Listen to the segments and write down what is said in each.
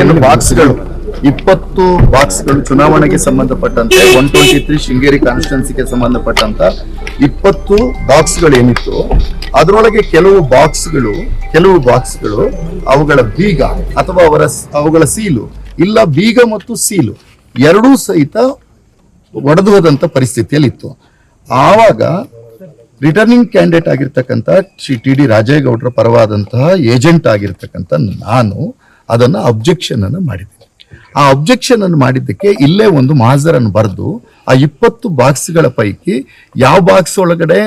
ಏನು ಬಾಕ್ಸ್ಗಳು 20 ಬಾಕ್ಸ್ಗಳು ಚುನಾವಣೆಗೆ ಸಂಬಂಧಪಟ್ಟಂತೆ 123 ಶೃಂಗೇರಿ ಕಾನ್ಸ್ಟಿಟ್ಯೂನ್ಸಿಗೆ ಸಂಬಂಧಪಟ್ಟಂತ 20 ಬಾಕ್ಸ್ಗಳು ಏನಿತ್ತು ಅದರೊಳಗೆ ಕೆಲವು ಬಾಕ್ಸ್ಗಳು ಅವುಗಳ ಬೀಗ ಅಥವಾ ಅವುಗಳ ಸೀಲು ಇಲ್ಲ, ಬೀಗ ಮತ್ತು ಸೀಲು ಎರಡೂ ಸಹಿತ ಒಡೆದು ಹೋದಂತ ಪರಿಸ್ಥಿತಿಯಲ್ಲಿ ಇತ್ತು. ಆವಾಗ ರಿಟರ್ನಿಂಗ್ ಕ್ಯಾಂಡಿಡೇಟ್ ಆಗಿರ್ತಕ್ಕಂಥ ಶ್ರೀ ಟಿ.ಡಿ. ರಾಜೇಗೌಡರ ಪರವಾದಂತಹ ಏಜೆಂಟ್ ಆಗಿರ್ತಕ್ಕಂಥ ನಾನು ಅದನ್ನ ಅಬ್ಜೆಕ್ಷನ್ ಅನ್ನು ಮಾಡಿದ್ದೀನಿ. ಆ ಅಬ್ಜೆಕ್ಷನ್ ಅನ್ನು ಮಾಡಿದ್ದಕ್ಕೆ ಇಲ್ಲೇ ಒಂದು ಮಾಜರನ್ನು ಬರೆದು ಆ 20 ಬಾಕ್ಸ್ಗಳ ಪೈಕಿ ಯಾವ ಬಾಕ್ಸ್ ಒಳಗಡೆ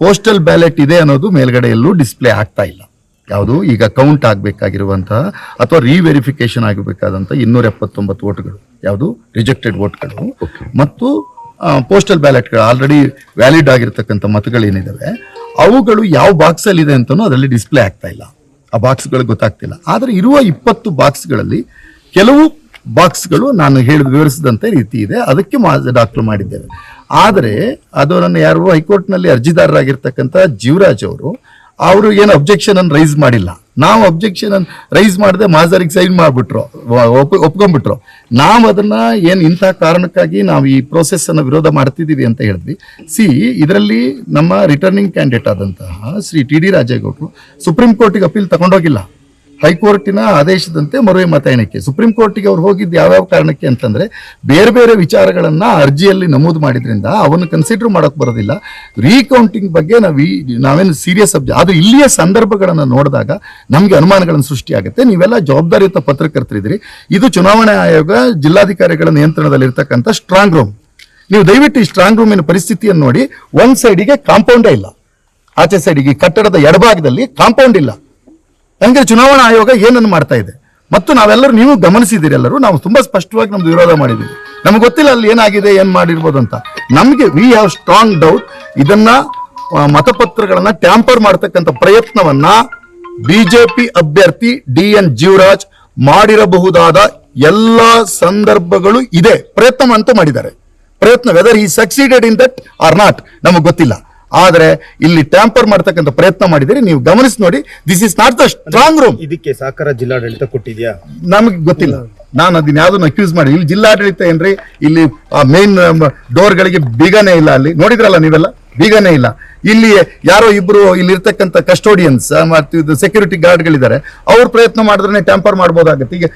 ಪೋಸ್ಟಲ್ ಬ್ಯಾಲೆಟ್ ಇದೆ ಅನ್ನೋದು ಮೇಲ್ಗಡೆ ಎಲ್ಲೂ ಡಿಸ್ಪ್ಲೇ ಆಗ್ತಾ ಇಲ್ಲ. ಯಾವುದು ಈಗ ಕೌಂಟ್ ಆಗಬೇಕಾಗಿರುವಂತಹ ಅಥವಾ ರೀವೆರಿಫಿಕೇಶನ್ ಆಗಬೇಕಾದಂತಹ 279 ವೋಟ್ಗಳು, ಯಾವುದು ರಿಜೆಕ್ಟೆಡ್ ವೋಟ್ಗಳು ಮತ್ತು ಪೋಸ್ಟಲ್ ಬ್ಯಾಲೆಟ್ಗಳು ಆಲ್ರೆಡಿ ವ್ಯಾಲಿಡ್ ಆಗಿರ್ತಕ್ಕಂಥ ಮತಗಳೇನಿದಾವೆ ಅವುಗಳು ಯಾವ ಬಾಕ್ಸ್ ಅಲ್ಲಿ ಇದೆ ಅಂತಾನೂ ಅದರಲ್ಲಿ ಡಿಸ್ಪ್ಲೇ ಆಗ್ತಾ ಇಲ್ಲ. ಆ ಬಾಕ್ಸ್ಗಳು ಗೊತ್ತಾಗ್ತಿಲ್ಲ. ಆದರೆ ಇರುವ 20 ಬಾಕ್ಸ್ಗಳಲ್ಲಿ ಕೆಲವು ಬಾಕ್ಸ್ಗಳು ನಾನು ವಿವರಿಸಿದಂತೆ ರೀತಿ ಇದೆ, ಅದಕ್ಕೆ ದಾಖಲು ಮಾಡಿದ್ದೇವೆ. ಆದರೆ ಅದನ್ನು ಯಾರು ಹೈಕೋರ್ಟ್ನಲ್ಲಿ ಅರ್ಜಿದಾರರಾಗಿರ್ತಕ್ಕಂಥ ಜೀವರಾಜ್ ಅವರು ಏನು ಅಬ್ಜೆಕ್ಷನ್ ಅನ್ನು ರೈಸ್ ಮಾಡಿಲ್ಲ. ನಾವು ಅಬ್ಜೆಕ್ಷನ್ ಅನ್ನು ರೈಸ್ ಮಾಡದೆ ಮಾಜರಿಗೆ ಸೈನ್ ಮಾಡಿಬಿಟ್ರು, ಒಪ್ಕೊಂಡ್ಬಿಟ್ರು. ನಾವು ಅದನ್ನ ಏನು ಇಂತಹ ಕಾರಣಕ್ಕಾಗಿ ನಾವು ಈ ಪ್ರೋಸೆಸ್ ಅನ್ನು ವಿರೋಧ ಮಾಡ್ತಿದ್ದೀವಿ ಅಂತ ಹೇಳಿದ್ವಿ. ಇದರಲ್ಲಿ ನಮ್ಮ ರಿಟರ್ನಿಂಗ್ ಕ್ಯಾಂಡಿಡೇಟ್ ಆದಂತಹ ಶ್ರೀ ಟಿ.ಡಿ. ರಾಜೇಗೌಡರು ಸುಪ್ರೀಂ ಕೋರ್ಟಿಗೆ ಅಪೀಲ್ ತಗೊಂಡೋಗಿಲ್ಲ. ಹೈಕೋರ್ಟಿನ ಆದೇಶದಂತೆ ಮರುವೆ ಮತ ಎಣಿಕೆ. ಸುಪ್ರೀಂ ಕೋರ್ಟಿಗೆ ಅವ್ರು ಹೋಗಿದ್ದು ಯಾವ್ಯಾವ ಕಾರಣಕ್ಕೆ ಅಂತಂದ್ರೆ ಬೇರೆ ಬೇರೆ ವಿಚಾರಗಳನ್ನ ಅರ್ಜಿಯಲ್ಲಿ ನಮೂದು ಮಾಡಿದ್ರಿಂದ ಅವನ್ನು ಕನ್ಸಿಡರ್ ಮಾಡೋಕೆ ಬರೋದಿಲ್ಲ. ರೀಕೌಂಟಿಂಗ್ ಬಗ್ಗೆ ನಾವೇನು ಸೀರಿಯಸ್ ಅದು ಇಲ್ಲಿಯ ಸಂದರ್ಭಗಳನ್ನು ನೋಡಿದಾಗ ನಮ್ಗೆ ಅನುಮಾನಗಳನ್ನು ಸೃಷ್ಟಿಯಾಗುತ್ತೆ. ನೀವೆಲ್ಲ ಜವಾಬ್ದಾರಿಯುತ ಪತ್ರಕರ್ತರಿದ್ದೀರಿ. ಇದು ಚುನಾವಣಾ ಆಯೋಗ ಜಿಲ್ಲಾಧಿಕಾರಿಗಳ ನಿಯಂತ್ರಣದಲ್ಲಿರ್ತಕ್ಕಂಥ ಸ್ಟ್ರಾಂಗ್ ರೂಮ್. ನೀವು ದಯವಿಟ್ಟು ಈ ಸ್ಟ್ರಾಂಗ್ ರೂಮಿನ ಪರಿಸ್ಥಿತಿಯನ್ನು ನೋಡಿ. ಒಂದ್ ಸೈಡಿಗೆ ಕಾಂಪೌಂಡೇ ಇಲ್ಲ, ಆಚೆ ಸೈಡಿಗೆ ಕಟ್ಟಡದ ಎಡಭಾಗದಲ್ಲಿ ಕಾಂಪೌಂಡ್ ಇಲ್ಲ. ಹಂಗೆ ಚುನಾವಣಾ ಆಯೋಗ ಏನನ್ನು ಮಾಡ್ತಾ ಇದೆ ಮತ್ತು ನಾವೆಲ್ಲರೂ ನೀವು ಗಮನಿಸಿದ್ದೀರಿ. ಎಲ್ಲರೂ ನಾವು ತುಂಬಾ ಸ್ಪಷ್ಟವಾಗಿ ನಮ್ದು ವಿರೋಧ ಮಾಡಿದ್ದೀವಿ. ನಮ್ಗೆ ಗೊತ್ತಿಲ್ಲ ಅಲ್ಲಿ ಏನಾಗಿದೆ, ಏನ್ ಮಾಡಿರ್ಬೋದು ಅಂತ. ನಮ್ಗೆ ವಿ ಹ್ಯಾವ್ ಸ್ಟ್ರಾಂಗ್ ಡೌಟ್. ಇದನ್ನ ಮತಪತ್ರಗಳನ್ನ ಟ್ಯಾಂಪರ್ ಮಾಡತಕ್ಕಂಥ ಪ್ರಯತ್ನವನ್ನ ಬಿಜೆಪಿ ಅಭ್ಯರ್ಥಿ ಡಿ.ಎನ್. ಜೀವರಾಜ್ ಮಾಡಿರಬಹುದಾದ ಎಲ್ಲ ಸಂದರ್ಭಗಳು ಇದೆ. ಪ್ರಯತ್ನ ಅಂತೂ ಮಾಡಿದ್ದಾರೆ. ಪ್ರಯತ್ನ whether he succeeded in that or not ನಮಗೆ ಗೊತ್ತಿಲ್ಲ. ಆದರೆ ಇಲ್ಲಿ ಟ್ಯಾಂಪರ್ ಮಾಡ್ತಕ್ಕಂಥ ಪ್ರಯತ್ನ ಮಾಡಿದರೆ ನೀವು ಗಮನಿಸಿ ನೋಡಿ. This is not the strong room. ಇದಕ್ಕೆ ಸಹಕಾರ ಜಿಲ್ಲಾಡಳಿತ ಕೊಟ್ಟಿದ್ಯಾ ನಮಗೆ ಗೊತ್ತಿಲ್ಲ. ನಾನು ಅದನ್ನ ಯಾವ್ದನ್ನ ಅಕ್ಯೂಸ್ ಮಾಡಿ ಇಲ್ಲಿ ಜಿಲ್ಲಾಡಳಿತ ಏನ್ರಿ, ಇಲ್ಲಿ ಮೇನ್ ಡೋರ್ಗಳಿಗೆ ಬೀಗನೇ ಇಲ್ಲ. ಅಲ್ಲಿ ನೋಡಿದ್ರಲ್ಲ ನೀವೆಲ್ಲ, ಬೀಗನೇ ಇಲ್ಲ. ಇಲ್ಲಿ ಯಾರೋ ಇಬ್ರು ಇಲ್ಲಿ ಇರ್ತಕ್ಕಂಥ ಕಸ್ಟೋಡಿಯನ್ಸ್ ಮತ್ತು ಸೆಕ್ಯೂರಿಟಿ ಗಾರ್ಡ್ಗಳಿದ್ದಾರೆ, ಅವ್ರು ಪ್ರಯತ್ನ ಮಾಡಿದ್ರೆ ಟ್ಯಾಂಪರ್ ಮಾಡ್ಬೋದಾಗತ್ತೆ. ಈಗ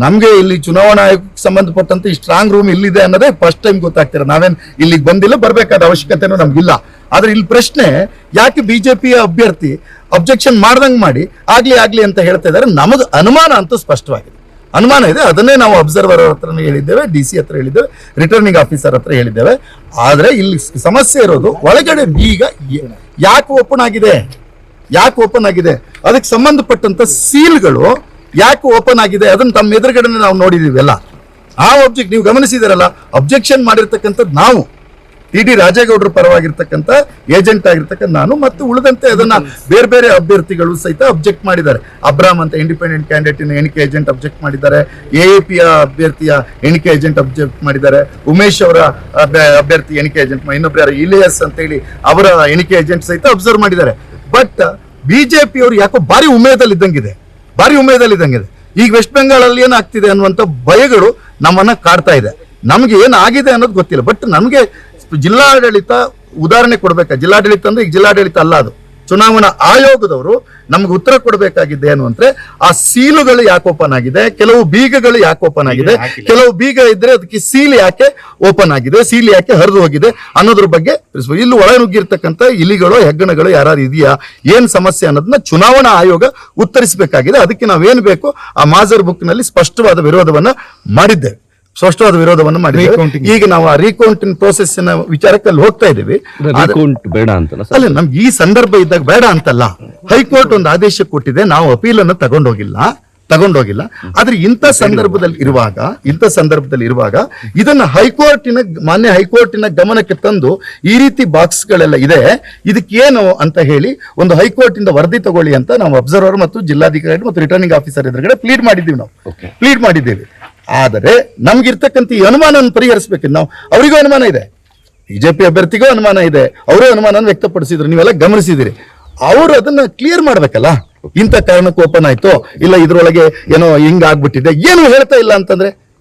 ನಮ್ಗೆ ಇಲ್ಲಿ ಚುನಾವಣಾ ಆಯೋಗಕ್ಕೆ ಸಂಬಂಧಪಟ್ಟಂತೆ ಈ ಸ್ಟ್ರಾಂಗ್ ರೂಮ್ ಇಲ್ಲಿದೆ ಅನ್ನೋದೇ ಫಸ್ಟ್ ಟೈಮ್ ಗೊತ್ತಾಗ್ತಿರ. ನಾವೇನ್ ಇಲ್ಲಿಗೆ ಬಂದಿಲ್ಲ, ಬರ್ಬೇಕಾದ ಅವಶ್ಯಕತೆನೂ ನಮ್ಗಿಲ್ಲ. ಆದ್ರೆ ಇಲ್ಲಿ ಪ್ರಶ್ನೆ, ಯಾಕೆ ಬಿಜೆಪಿಯ ಅಭ್ಯರ್ಥಿ ಅಬ್ಜೆಕ್ಷನ್ ಮಾಡ್ದಂಗ್ ಮಾಡಿ ಆಗ್ಲಿ ಅಂತ ಹೇಳ್ತಾ ಇದ್ದಾರೆ? ನಮಗ್ ಅನುಮಾನ ಅಂತೂ ಸ್ಪಷ್ಟವಾಗಿದೆ, ಅನುಮಾನ ಇದೆ. ಅದನ್ನೇ ನಾವು ಅಬ್ಸರ್ವರ್ ಹತ್ರ ಹೇಳಿದ್ದೇವೆ, DC ಹತ್ರ ಹೇಳಿದ್ದೇವೆ, ರಿಟರ್ನಿಂಗ್ ಆಫೀಸರ್ ಹತ್ರ ಹೇಳಿದ್ದೇವೆ. ಆದ್ರೆ ಇಲ್ಲಿ ಸಮಸ್ಯೆ ಇರೋದು ಒಳಗಡೆ ಬೀಗ ಯಾಕೆ ಓಪನ್ ಆಗಿದೆ, ಅದಕ್ಕೆ ಸಂಬಂಧಪಟ್ಟಂತ ಸೀಲ್ಗಳು ಯಾಕೆ ಓಪನ್ ಆಗಿದೆ, ಅದನ್ನ ತಮ್ಮ ಎದುರುಗಡೆ ನಾವು ನೋಡಿದೀವಿ ಎಲ್ಲ. ಆ ನೀವು ಗಮನಿಸಿದಿರಲ್ಲ, ಅಬ್ಜೆಕ್ಷನ್ ಮಾಡಿರ್ತಕ್ಕಂಥದ್ದು ನಾವು ಟಿ.ಡಿ. ರಾಜೇಗೌಡರ ಪರವಾಗಿರ್ತಕ್ಕಂಥ ಏಜೆಂಟ್ ಆಗಿರ್ತಕ್ಕಂಥ ನಾನು ಮತ್ತು ಉಳಿದಂತೆ ಅದನ್ನ ಬೇರೆ ಬೇರೆ ಅಭ್ಯರ್ಥಿಗಳು ಸಹಿತ ಅಬ್ಜೆಕ್ಟ್ ಮಾಡಿದ್ದಾರೆ. ಅಬ್ರಾಮ್ ಅಂತ ಇಂಡಿಪೆಂಡೆಂಟ್ ಕ್ಯಾಂಡಿಡೇಟ್ ಎಣಿಕೆ ಏಜೆಂಟ್ ಅಬ್ಜೆಕ್ಟ್ ಮಾಡಿದ್ದಾರೆ. AAPಯ ಅಭ್ಯರ್ಥಿಯ ಎಣಿಕೆ ಏಜೆಂಟ್ ಅಬ್ಜೆಕ್ಟ್ ಮಾಡಿದ್ದಾರೆ. ಉಮೇಶ್ ಅವರ ಅಭ್ಯರ್ಥಿ ಎಣಿಕೆ ಏಜೆಂಟ್, ಇನ್ನೊಬ್ಬರು ಯಾರು ಇಲಿಯಸ್ ಅಂತ ಹೇಳಿ ಅವರ ಎಣಿಕೆ ಏಜೆಂಟ್ ಸಹಿತ ಅಬ್ಸರ್ವ್ ಮಾಡಿದ್ದಾರೆ. ಬಟ್ ಬಿಜೆಪಿ ಅವರು ಯಾಕೋ ಭಾರಿ ಉಮೇದಲ್ಲಿದ್ದಂಗಿದೆ. ಈಗ ವೆಸ್ಟ್ ಬೆಂಗಾಲ್ ಅಲ್ಲಿ ಏನಾಗ್ತಿದೆ ಅನ್ನುವಂಥ ಭಯಗಳು ನಮ್ಮನ್ನ ಕಾಡ್ತಾ ಇದೆ. ನಮ್ಗೆ ಏನಾಗಿದೆ ಅನ್ನೋದು ಗೊತ್ತಿಲ್ಲ. ಬಟ್ ನಮ್ಗೆ ಜಿಲ್ಲಾಡಳಿತ ಉದಾಹರಣೆ ಕೊಡ್ಬೇಕಾ? ಜಿಲ್ಲಾಡಳಿತ ಅಂದ್ರೆ ಈಗ ಜಿಲ್ಲಾಡಳಿತ ಅಲ್ಲ, ಅದು ಚುನಾವಣಾ ಆಯೋಗದವರು ನಮ್ಗೆ ಉತ್ತರ ಕೊಡಬೇಕಾಗಿದೆ ಏನು ಅಂದ್ರೆ, ಆ ಸೀಲುಗಳು ಯಾಕೆ ಓಪನ್ ಆಗಿದೆ, ಕೆಲವು ಬೀಗಗಳು ಯಾಕೆ ಓಪನ್ ಆಗಿದೆ, ಕೆಲವು ಬೀಗ ಇದ್ರೆ ಅದಕ್ಕೆ ಸೀಲ್ ಯಾಕೆ ಓಪನ್ ಆಗಿದೆ, ಸೀಲ್ ಯಾಕೆ ಹರಿದು ಹೋಗಿದೆ ಅನ್ನೋದ್ರ ಬಗ್ಗೆ ಇಲ್ಲಿ ಒಳನುಗ್ಗಿರ್ತಕ್ಕಂಥ ಇಲಿಗಳು ಹೆಗ್ಗಣಗಳು ಯಾರು ಇದೆಯಾ, ಏನ್ ಸಮಸ್ಯೆ ಅನ್ನೋದನ್ನ ಚುನಾವಣಾ ಆಯೋಗ ಉತ್ತರಿಸಬೇಕಾಗಿದೆ. ಅದಕ್ಕೆ ನಾವೇನು ಬೇಕು ಆ ಮಾಜರ್ ಬುಕ್ ನಲ್ಲಿ ಸ್ಪಷ್ಟವಾದ ವಿರೋಧವನ್ನ ಮಾಡಿದ್ದೇವೆ. ಈಗ ನಾವು ಆ ರೀಕೌಂಟಿಂಗ್ ಪ್ರೋಸೆಸ್ ವಿಚಾರಕ್ಕೆ ಅಲ್ಲಿ ಹೋಗ್ತಾ ಇದ್ದೀವಿ. ಬೇಡ ಅಂತ ಅಲ್ಲ, ನಮ್ಗೆ ಈ ಸಂದರ್ಭ ಇದ್ದಾಗ ಬೇಡ ಅಂತಲ್ಲ. ಹೈಕೋರ್ಟ್ ಒಂದು ಆದೇಶ ಕೊಟ್ಟಿದೆ, ನಾವು ಅಪೀಲ್ ಅನ್ನು ತಗೊಂಡೋಗಿಲ್ಲ. ಆದ್ರೆ ಇಂಥ ಸಂದರ್ಭದಲ್ಲಿ ಇರುವಾಗ ಇದನ್ನ ಮಾನ್ಯ ಹೈಕೋರ್ಟಿನ ಗಮನಕ್ಕೆ ತಂದು ಈ ರೀತಿ ಬಾಕ್ಸ್ಗಳೆಲ್ಲ ಇದೆ, ಇದಕ್ಕೇನು ಅಂತ ಹೇಳಿ ಒಂದು ಹೈಕೋರ್ಟ್ ಇಂದ ವರದಿ ತಗೊಳ್ಳಿ ಅಂತ ನಾವು ಅಬ್ಸರ್ವರ್ ಮತ್ತು ಜಿಲ್ಲಾಧಿಕಾರಿ ಮತ್ತು ರಿಟರ್ನಿಂಗ್ ಆಫೀಸರ್ ಎದುರುಗಡೆ ಪ್ಲೀಡ್ ಮಾಡಿದ್ದೀವಿ. ಆದರೆ ನಮ್ಗಿರ್ತಕ್ಕಂಥ ಈ ಅನುಮಾನವನ್ನು ಪರಿಹರಿಸಬೇಕು ನಾವು. ಅವರಿಗೂ ಅನುಮಾನ ಇದೆ, ಬಿಜೆಪಿ ಅಭ್ಯರ್ಥಿಗೂ ಅನುಮಾನ ಇದೆ, ಅವರು ಅನುಮಾನ ವ್ಯಕ್ತಪಡಿಸಿದ್ರು, ನೀವೆಲ್ಲ ಗಮನಿಸಿದಿರಿ. ಅವರು ಅದನ್ನ ಕ್ಲಿಯರ್ ಮಾಡ್ಬೇಕಲ್ಲ. ಇಂಥ ಕಾರಣಕ್ಕೆ ಓಪನ್ ಆಯ್ತು, ಇಲ್ಲ ಇದ್ರೊಳಗೆ ಏನೋ ಹಿಂಗ್ ಆಗ್ಬಿಟ್ಟಿದೆ, ಏನು ಹೇಳ್ತಾ ಇಲ್ಲ ಅಂತಂದ್ರೆ